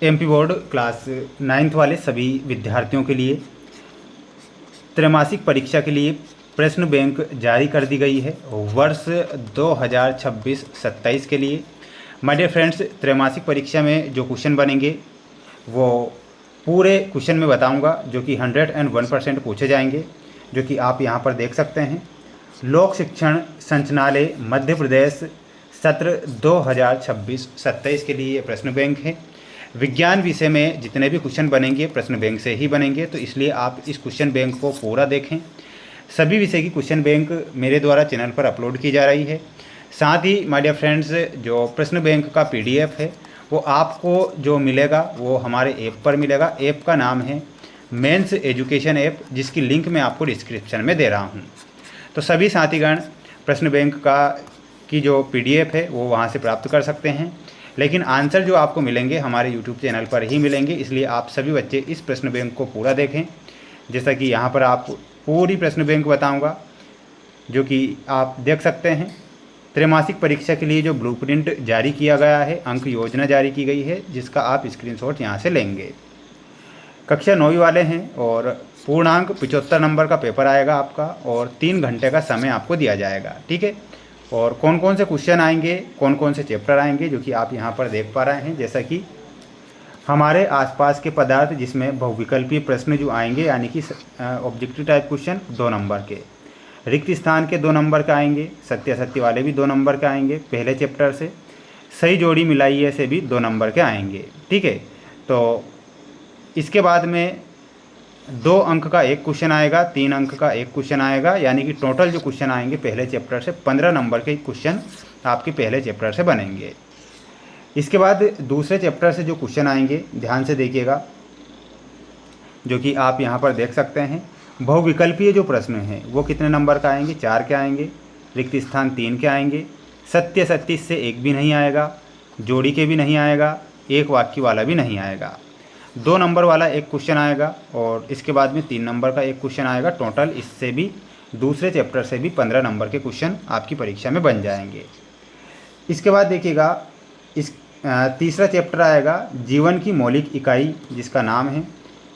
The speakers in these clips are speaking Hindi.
एमपी बोर्ड क्लास 9th वाले सभी विद्यार्थियों के लिए त्रैमासिक परीक्षा के लिए प्रश्न बैंक जारी कर दी गई है वर्ष 2026-27 के लिए। माय डियर फ्रेंड्स, त्रैमासिक परीक्षा में जो क्वेश्चन बनेंगे वो पूरे क्वेश्चन में बताऊंगा, जो कि 101% पूछे जाएंगे, जो कि आप यहां पर देख सकते हैं। लोक शिक्षण संचालनालय मध्य प्रदेश सत्र 2026-27 के लिए प्रश्न बैंक है। विज्ञान विषय में जितने भी क्वेश्चन बनेंगे प्रश्न बैंक से ही बनेंगे, तो इसलिए आप इस क्वेश्चन बैंक को पूरा देखें। सभी विषय की क्वेश्चन बैंक मेरे द्वारा चैनल पर अपलोड की जा रही है। साथ ही माय डियर फ्रेंड्स, जो प्रश्न बैंक का PDF है वो आपको जो मिलेगा वो हमारे ऐप पर मिलेगा। ऐप का नाम है मेंस एजुकेशन ऐप, जिसकी लिंक मैं आपको डिस्क्रिप्शन में दे रहा हूँ। तो सभी साथीगण प्रश्न बैंक की जो PDF है वो वहाँ से प्राप्त कर सकते हैं, लेकिन आंसर जो आपको मिलेंगे हमारे YouTube चैनल पर ही मिलेंगे। इसलिए आप सभी बच्चे इस प्रश्न बैंक को पूरा देखें। जैसा कि यहाँ पर आप पूरी प्रश्न बैंक बताऊँगा, जो कि आप देख सकते हैं। त्रैमासिक परीक्षा के लिए जो ब्लूप्रिंट जारी किया गया है, अंक योजना जारी की गई है, जिसका आप स्क्रीनशॉट यहाँ से लेंगे। कक्षा 9वीं वाले हैं और पूर्णांक 75 नंबर का पेपर आएगा आपका, और 3 घंटे का समय आपको दिया जाएगा, ठीक है। और कौन कौन से क्वेश्चन आएंगे, कौन कौन से चैप्टर आएंगे, जो कि आप यहाँ पर देख पा रहे हैं। जैसा कि हमारे आसपास के पदार्थ, जिसमें बहुविकल्पीय प्रश्न जो आएंगे, यानी कि ऑब्जेक्टिव टाइप क्वेश्चन 2 नंबर के, रिक्त स्थान के 2 नंबर के आएंगे, सत्य असत्य वाले भी 2 नंबर के आएंगे पहले चैप्टर से, सही जोड़ी मिलाइए से भी 2 नंबर के आएंगे, ठीक है। तो इसके बाद में 2 अंक का एक क्वेश्चन आएगा, 3 अंक का एक क्वेश्चन आएगा, यानी कि टोटल जो क्वेश्चन आएंगे पहले चैप्टर से 15 नंबर के क्वेश्चन आपके पहले चैप्टर से बनेंगे। इसके बाद दूसरे चैप्टर से जो क्वेश्चन आएंगे, ध्यान से देखिएगा, जो कि आप यहाँ पर देख सकते हैं। बहुविकल्पीय जो प्रश्न हैं वो कितने नंबर का आएंगे, 4 के आएंगे, रिक्त स्थान 3 के आएंगे, सत्य सत्य से एक भी नहीं आएगा, जोड़ी के भी नहीं आएगा, एक वाक्य वाला भी नहीं आएगा। 2 नंबर वाला एक क्वेश्चन आएगा, और इसके बाद में 3 नंबर का एक क्वेश्चन आएगा। टोटल इससे भी दूसरे चैप्टर से भी 15 नंबर के क्वेश्चन आपकी परीक्षा में बन जाएंगे। इसके बाद देखिएगा, इस तीसरा चैप्टर आएगा जीवन की मौलिक इकाई, जिसका नाम है,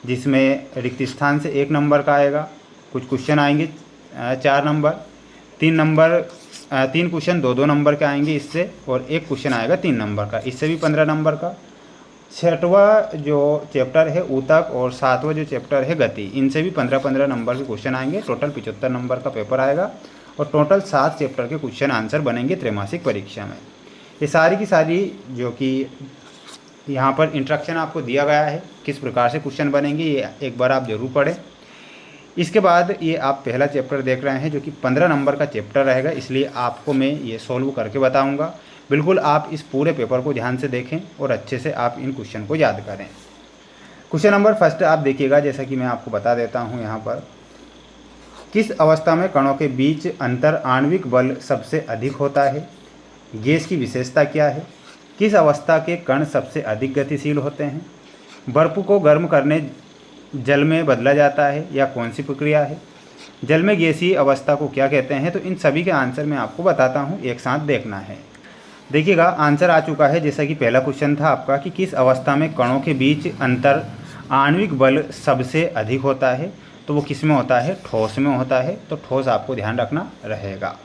जिसमें रिक्त स्थान से 1 नंबर का आएगा। कुछ क्वेश्चन आएंगे 4 नंबर, 3 क्वेश्चन 2-2 नंबर के आएंगे इससे, और एक क्वेश्चन आएगा 3 नंबर का, इससे भी 15 नंबर का। 6वां जो चैप्टर है ऊतक, और 7वां जो चैप्टर है गति, इनसे भी 15-15 नंबर के क्वेश्चन आएंगे। टोटल 75 नंबर का पेपर आएगा, और टोटल 7 चैप्टर के क्वेश्चन आंसर बनेंगे त्रैमासिक परीक्षा में। ये सारी की सारी जो कि यहाँ पर इंस्ट्रक्शन आपको दिया गया है किस प्रकार से क्वेश्चन बनेंगे, ये एक बार आप ज़रूर पढ़ें। इसके बाद ये आप पहला चैप्टर देख रहे हैं, जो कि 15 नंबर का चैप्टर रहेगा, इसलिए आपको मैं ये सॉल्व करके बताऊंगा। बिल्कुल आप इस पूरे पेपर को ध्यान से देखें और अच्छे से आप इन क्वेश्चन को याद करें। क्वेश्चन नंबर फर्स्ट आप देखिएगा, जैसा कि मैं आपको बता देता हूँ यहाँ पर। किस अवस्था में कणों के बीच अंतर आणविक बल सबसे अधिक होता है? गैस की विशेषता क्या है? किस अवस्था के कण सबसे अधिक गतिशील होते हैं? बर्फ को गर्म करने जल में बदला जाता है, या कौन सी प्रक्रिया है? जल में गैसीय अवस्था को क्या कहते हैं? तो इन सभी के आंसर मैं आपको बताता हूँ, एक साथ देखना है। देखिएगा, आंसर आ चुका है। जैसा कि पहला क्वेश्चन था आपका कि किस अवस्था में कणों के बीच अंतर आणविक बल सबसे अधिक होता है, तो वो किस में होता है? ठोस में होता है। तो ठोस आपको ध्यान रखना रहेगा।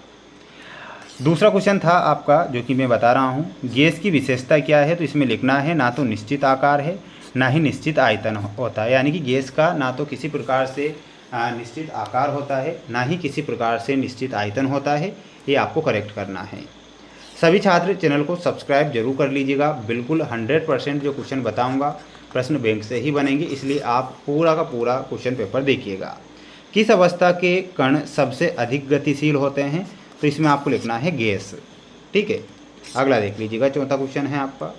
दूसरा क्वेश्चन था आपका, जो कि मैं बता रहा हूँ, गैस की विशेषता क्या है? तो इसमें लिखना है ना तो निश्चित आकार है, ना ही निश्चित आयतन होता है, यानी कि गैस का ना तो किसी प्रकार से निश्चित आकार होता है, ना ही किसी प्रकार से निश्चित आयतन होता है। ये आपको करेक्ट करना है। सभी छात्र चैनल को सब्सक्राइब जरूर कर लीजिएगा। बिल्कुल 100% जो क्वेश्चन बताऊंगा प्रश्न बैंक से ही बनेंगे, इसलिए आप पूरा का पूरा क्वेश्चन पेपर देखिएगा। किस अवस्था के कण सबसे अधिक गतिशील होते हैं? तो इसमें आपको लिखना है गैस, ठीक है। अगला देख लीजिएगा, चौथा क्वेश्चन है आपका,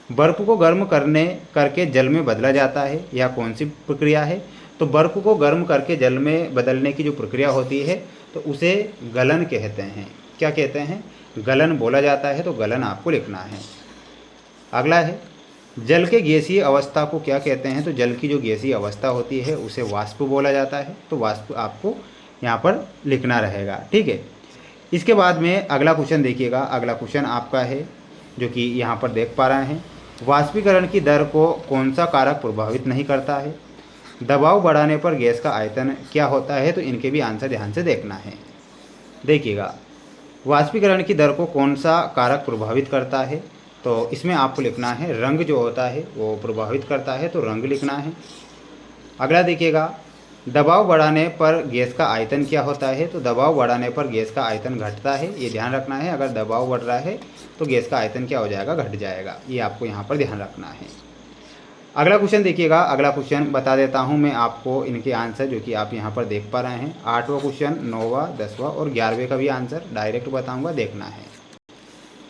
बर्फ को गर्म करके जल में बदला जाता है, या कौन सी प्रक्रिया है? तो बर्फ को गर्म करके जल में बदलने की जो प्रक्रिया होती है तो उसे गलन कहते हैं। क्या कहते हैं? गलन बोला जाता है, तो गलन आपको लिखना है। अगला है, जल के गैसीय अवस्था को क्या कहते हैं? तो जल की जो गैसीय अवस्था होती है उसे वाष्प बोला जाता है, तो वाष्प आपको यहाँ पर लिखना रहेगा, ठीक है। इसके बाद में अगला क्वेश्चन देखिएगा। अगला क्वेश्चन आपका है, जो कि यहाँ पर देख पा रहे हैं, वाष्पीकरण की दर को कौन सा कारक प्रभावित नहीं करता है? दबाव बढ़ाने पर गैस का आयतन क्या होता है? तो इनके भी आंसर ध्यान से देखना है। देखिएगा, वाष्पीकरण की दर को कौन सा कारक प्रभावित करता है? तो इसमें आपको लिखना है रंग जो होता है वो प्रभावित करता है, तो रंग लिखना है। अगला देखिएगा, दबाव बढ़ाने पर गैस का आयतन क्या होता है? तो दबाव बढ़ाने पर गैस का आयतन घटता है, ये ध्यान रखना है। अगर दबाव बढ़ रहा है तो गैस का आयतन क्या हो जाएगा? घट जाएगा, ये आपको यहाँ पर ध्यान रखना है। अगला क्वेश्चन देखिएगा, अगला क्वेश्चन बता देता हूँ मैं आपको इनके आंसर, जो कि आप यहाँ पर देख पा रहे हैं। 8वां क्वेश्चन, 9वां, 10वां और 11वें का भी आंसर डायरेक्ट बताऊँगा, देखना है।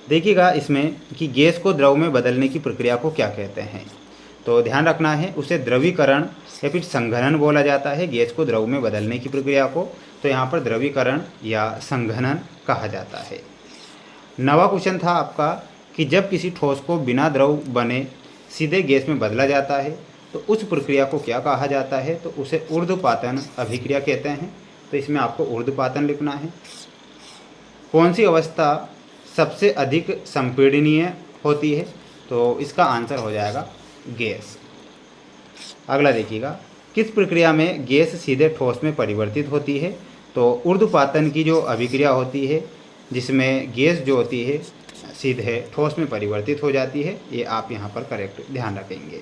देखिएगा इसमें कि गैस को द्रव में बदलने की प्रक्रिया को क्या कहते हैं? तो ध्यान रखना है, उसे द्रवीकरण या फिर संघनन बोला जाता है। गैस को द्रव में बदलने की प्रक्रिया को तो यहाँ पर द्रवीकरण या संघनन कहा जाता है। 9वां क्वेश्चन था आपका कि जब किसी ठोस को बिना द्रव बने सीधे गैस में बदला जाता है तो उस प्रक्रिया को क्या कहा जाता है? तो उसे ऊर्ध्वपातन अभिक्रिया कहते हैं, तो इसमें आपको ऊर्ध्वपातन लिखना है। कौन सी अवस्था सबसे अधिक संपीड़नीय होती है? तो इसका आंसर हो जाएगा गैस। अगला देखिएगा, किस प्रक्रिया में गैस सीधे ठोस में परिवर्तित होती है? तो ऊर्ध्वपातन की जो अभिक्रिया होती है जिसमें गैस जो होती है सीधे ठोस में परिवर्तित हो जाती है, ये आप यहाँ पर करेक्ट ध्यान रखेंगे।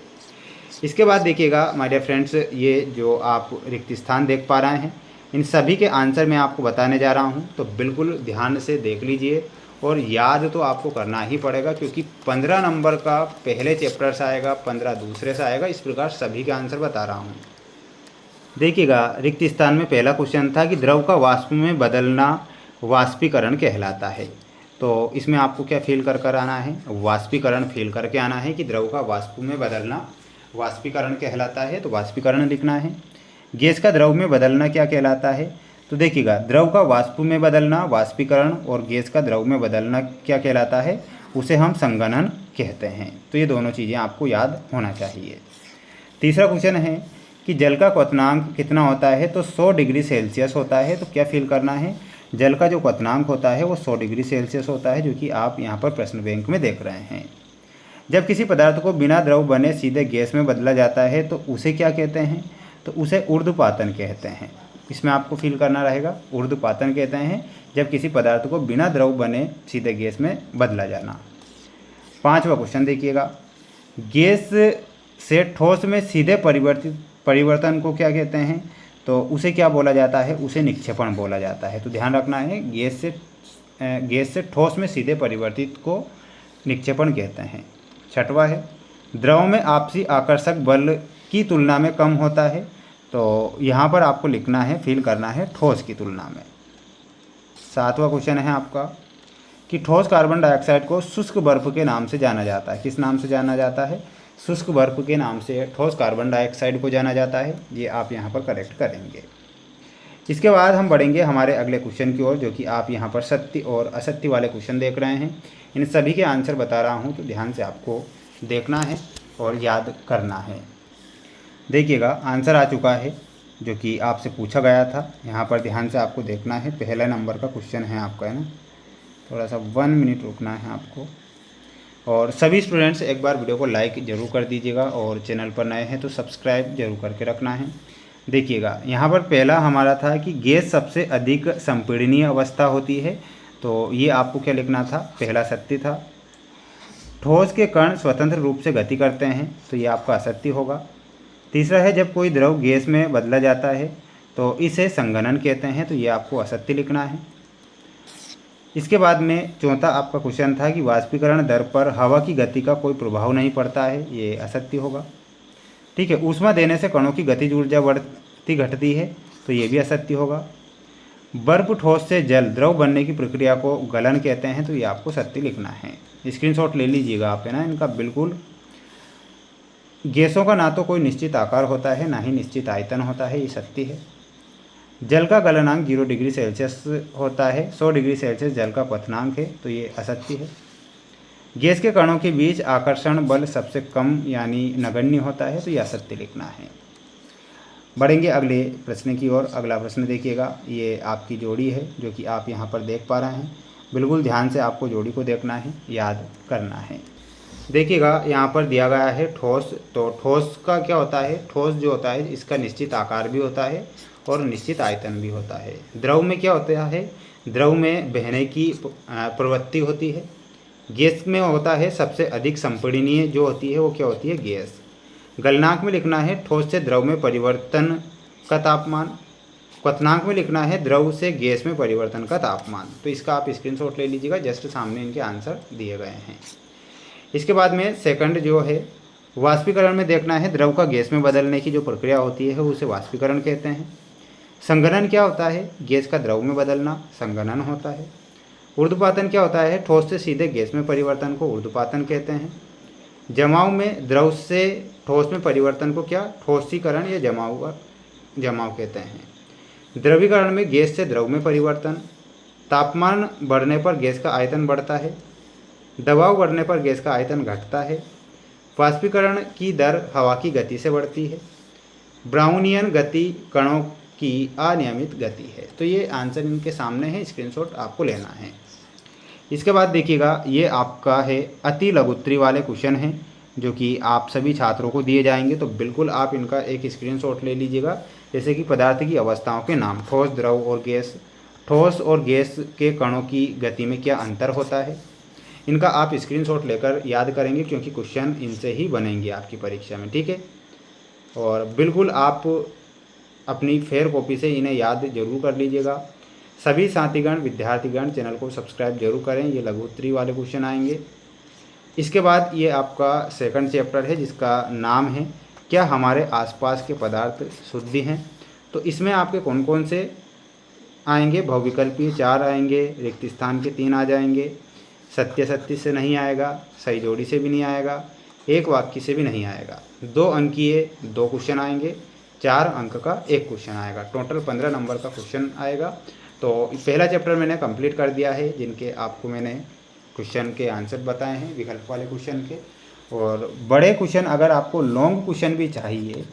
इसके बाद देखिएगा माय डियर फ्रेंड्स, ये जो आप रिक्त स्थान देख पा रहे हैं इन सभी के आंसर मैं आपको बताने जा रहा हूँ, तो बिल्कुल ध्यान से देख लीजिए और याद तो आपको करना ही पड़ेगा, क्योंकि 15 नंबर का पहले चैप्टर से आएगा, 15 दूसरे से आएगा, इस प्रकार सभी के आंसर बता रहा हूँ। देखिएगा, रिक्त स्थान में पहला क्वेश्चन था कि द्रव का वाष्प में बदलना वाष्पीकरण कहलाता है। तो इसमें आपको क्या फील कर आना है? वाष्पीकरण फील करके आना है कि द्रव का वाष्प में बदलना वाष्पीकरण कहलाता है, तो वाष्पीकरण लिखना है। गैस का द्रव में बदलना क्या कहलाता है? तो देखिएगा, द्रव का वाष्प में बदलना वाष्पीकरण और गैस का द्रव में बदलना क्या कहलाता है? उसे हम संघनन कहते हैं। तो ये दोनों चीज़ें आपको याद होना चाहिए। तीसरा क्वेश्चन है कि जल का क्वथनांक कितना होता है? तो 100 डिग्री सेल्सियस होता है। तो क्या फील करना है? जल का जो क्वथनांक होता है वो 100 डिग्री सेल्सियस होता है, जो कि आप यहाँ पर प्रश्न बैंक में देख रहे हैं। जब किसी पदार्थ को बिना द्रव बने सीधे गैस में बदला जाता है तो उसे क्या कहते हैं? तो उसे ऊर्ध्वपातन कहते हैं। इसमें आपको फील करना रहेगा, ऊर्ध्वपातन कहते हैं जब किसी पदार्थ को बिना द्रव बने सीधे गैस में बदला जाना। 5वां क्वेश्चन देखिएगा, गैस से ठोस में सीधे परिवर्तन को क्या कहते हैं? तो उसे क्या बोला जाता है? उसे निक्षेपण बोला जाता है। तो ध्यान रखना है, गैस से ठोस में सीधे परिवर्तित को निक्षेपण कहते हैं। 6वां है, द्रव में आपसी आकर्षक बल की तुलना में कम होता है। तो यहाँ पर आपको लिखना है, फील करना है ठोस की तुलना में। 7वां क्वेश्चन है आपका कि ठोस कार्बन डाइऑक्साइड को शुष्क बर्फ के नाम से जाना जाता है। किस नाम से जाना जाता है? शुष्क बर्फ के नाम से ठोस कार्बन डाइऑक्साइड को जाना जाता है। ये आप यहाँ पर करेक्ट करेंगे। इसके बाद हम बढ़ेंगे हमारे अगले क्वेश्चन की ओर, जो कि आप यहाँ पर सत्य और असत्य वाले क्वेश्चन देख रहे हैं। इन सभी के आंसर बता रहा हूँ, तो ध्यान से आपको देखना है और याद करना है। देखिएगा, आंसर आ चुका है जो कि आपसे पूछा गया था। यहाँ पर ध्यान से आपको देखना है, पहला नंबर का क्वेश्चन है आपका, है ना। थोड़ा सा 1 मिनट रुकना है आपको। और सभी स्टूडेंट्स एक बार वीडियो को लाइक ज़रूर कर दीजिएगा और चैनल पर नए हैं तो सब्सक्राइब जरूर करके रखना है। देखिएगा, यहाँ पर पहला हमारा था कि गैस सबसे अधिक संपीड़नीय अवस्था होती है। तो ये आपको क्या लिखना था? पहला सत्य था। ठोस के कण स्वतंत्र रूप से गति करते हैं, तो ये आपका असत्य होगा। तीसरा है, जब कोई द्रव गैस में बदला जाता है तो इसे संघनन कहते हैं, तो ये आपको असत्य लिखना है। इसके बाद में चौथा आपका क्वेश्चन था कि वाष्पीकरण दर पर हवा की गति का कोई प्रभाव नहीं पड़ता है, ये असत्य होगा। ठीक है, ऊष्मा देने से कणों की गतिज ऊर्जा बढ़ती घटती है, तो ये भी असत्य होगा। बर्फ ठोस से जल द्रव बनने की प्रक्रिया को गलन कहते हैं, तो ये आपको सत्य लिखना है। स्क्रीनशॉट ले लीजिएगा आप, है ना, इनका बिल्कुल। गैसों का ना तो कोई निश्चित आकार होता है ना ही निश्चित आयतन होता है, ये सत्य है। जल का गलनांक 0 डिग्री सेल्सियस होता है, 100 डिग्री सेल्सियस जल का क्वथनांक है, तो ये असत्य है। गैस के कणों के बीच आकर्षण बल सबसे कम यानी नगण्य होता है, तो ये असत्य लिखना है। बढ़ेंगे अगले प्रश्न की ओर। अगला प्रश्न देखिएगा, ये आपकी जोड़ी है जो कि आप यहाँ पर देख पा रहे हैं। बिल्कुल ध्यान से आपको जोड़ी को देखना है, याद करना है। देखिएगा यहाँ पर दिया गया है ठोस। तो ठोस का क्या होता है, ठोस जो होता है इसका निश्चित आकार भी होता है और निश्चित आयतन भी होता है। द्रव में क्या होता है, द्रव में बहने की प्रवृत्ति होती है। गैस में होता है सबसे अधिक संपीड़नीय जो होती है वो क्या होती है, गैस। गलनांक में लिखना है ठोस से द्रव में परिवर्तन का तापमान। क्वथनांक में लिखना है द्रव से गैस में परिवर्तन का तापमान। तो इसका आप स्क्रीनशॉट ले लीजिएगा, जस्ट सामने इनके आंसर दिए गए हैं। इसके बाद में सेकंड जो है वाष्पीकरण में देखना है द्रव का गैस में बदलने की जो प्रक्रिया होती है उसे वाष्पीकरण कहते हैं। संघनन क्या होता है, गैस का द्रव में बदलना संघनन होता है। ऊर्ध्वपातन क्या होता है, ठोस से सीधे गैस में परिवर्तन को ऊर्ध्वपातन कहते हैं। जमाव में द्रव से ठोस में परिवर्तन को क्या, ठोसीकरण या जमाव कहते हैं। द्रवीकरण में गैस से द्रव में परिवर्तन। तापमान बढ़ने पर गैस का आयतन बढ़ता है, दबाव बढ़ने पर गैस का आयतन घटता है। वाष्पीकरण की दर हवा की गति से बढ़ती है। ब्राउनियन गति कणों की अनियमित गति है। तो ये आंसर इनके सामने है, स्क्रीनशॉट आपको लेना है। इसके बाद देखिएगा ये आपका है अति लघुत्तरी वाले क्वेश्चन हैं जो कि आप सभी छात्रों को दिए जाएंगे, तो बिल्कुल आप इनका एक स्क्रीनशॉट ले लीजिएगा। जैसे कि पदार्थ की अवस्थाओं के नाम, ठोस, द्रव और गैस। ठोस और गैस के कणों की गति में क्या अंतर होता है, इनका आप स्क्रीनशॉट लेकर याद करेंगे क्योंकि क्वेश्चन इनसे ही बनेंगे आपकी परीक्षा में, ठीक है। और बिल्कुल आप अपनी फेयर कॉपी से इन्हें याद जरूर कर लीजिएगा। सभी साथीगण विद्यार्थीगण चैनल को सब्सक्राइब जरूर करें, ये लघुत्तरी वाले क्वेश्चन आएंगे। इसके बाद ये आपका सेकंड चैप्टर है जिसका नाम है क्या हमारे आसपास के पदार्थ शुद्ध हैं। तो इसमें आपके कौन कौन से आएंगे, बहुविकल्पीय 4 आएंगे, रिक्त स्थान के 3 आ जाएंगे, सत्य सत्य से नहीं आएगा, सही जोड़ी से भी नहीं आएगा, एक वाक्य से भी नहीं आएगा। 2 अंकीय 2 क्वेश्चन आएंगे, 4 अंक का 1 क्वेश्चन आएगा। टोटल 15 नंबर का क्वेश्चन आएगा। तो पहला चैप्टर मैंने कंप्लीट कर दिया है, जिनके आपको मैंने क्वेश्चन के आंसर बताए हैं विकल्प वाले क्वेश्चन के। और बड़े क्वेश्चन अगर आपको लॉन्ग क्वेश्चन भी चाहिए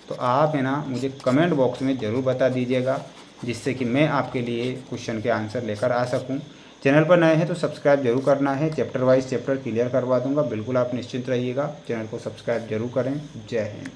तो आप है ना मुझे कमेंट बॉक्स में ज़रूर बता दीजिएगा, जिससे कि मैं आपके लिए क्वेश्चन के आंसर लेकर आ सकूं। चैनल पर नए हैं तो सब्सक्राइब जरूर करना है, चैप्टर वाइज चैप्टर क्लियर करवा दूंगा, बिल्कुल आप निश्चिंत रहिएगा। चैनल को सब्सक्राइब जरूर करें। जय हिंद।